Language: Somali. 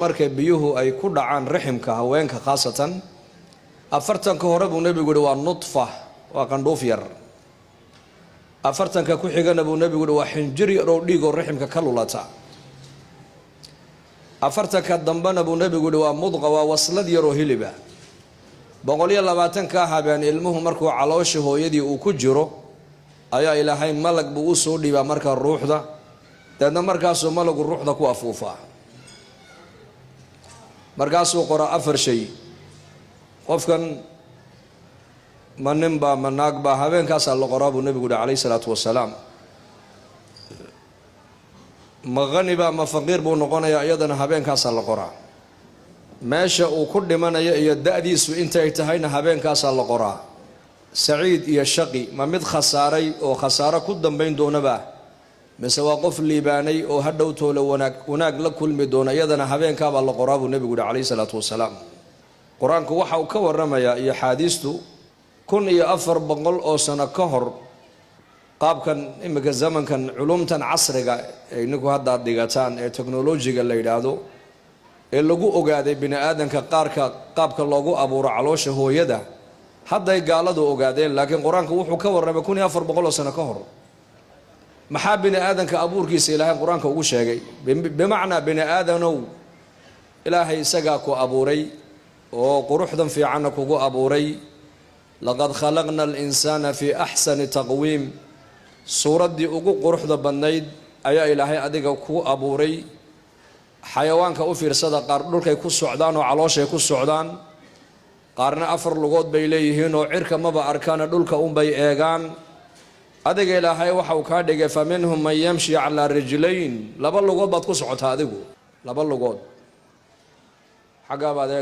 markay biyuhu ay ku dhacaan raximka haweenka khaasatan afartanka hore buu nabigu yiri waa nutfa waa qandhoof yar afartanka ku xigana buu nabigu yiri waa xinjiri oo dhiig oo raximka ka lulata afartanka dambana buu nabigu yiri waa mudqa waa waslad yar oo hiliba 120 ka habeen ilmuhu markuu caloosha hooyadii uu ku jiro ayaa ilaahay malag buu u soo dhiibaa marka ruuxda dadna markaas oo malagu ruuxda ku afuufa markaasuu qora afar shay qofkan manimba managba habeenkaas la qoraa buu nabigu alayhi salaatu wasalaam maghaniba ma faqir buu noqonayaa iyadana habeenkaas la qoraa meesha uu ku dhimanayo iyo da'diisu intay tahayna habeenkaas la qoraa saciid iyo shaqi ma mid khasaaray oo khasaaro ku dambeyn doonaba mise waa qof liibaanay oo hadhow toolo wanaag la kulmi doona iyadana habeenka baa la qoraa buu nabigu alayhi salaatu wasalaam quraanku waxa uu ka waramayaa iyo xadiistu 1400 oo sano ka hor qaabkan imika zamankan culumtan casriga ee nigu hadda dhigataan ee technology-ga la yiraahdo ee lagu ogaaday bini aadanka qaabka loogu abuuro caloosha hooyada hadday gaaladu ogaadeen laakiin quraanku wuxuu ka waramay 1400 oo sano ka hor maxaa bini aadanka abuurkiisa ilaahay quraanka ugu sheegay bimaana bini aadanow ilaahay isaga ku abuuray oo quruxdan fiican kugu abuuray laqad khalaqna al-insana fi ahsani taqwim suuradii ugu quruxda badnayd ayaa ilaahay adiga ku abuuray xayawaanka u fiirsada qaar dhulkay ku socdaan oo calooshay ku socdaan qaarna afar lugood bay leeyihiin oo cirka maba arkaan dhulka bay eegaan adiga ilaahay waxa uu ka dhigay faminhum man yamshi ala rijlayn laba lugood baad ku socotaa adigu laba lugood xaga baad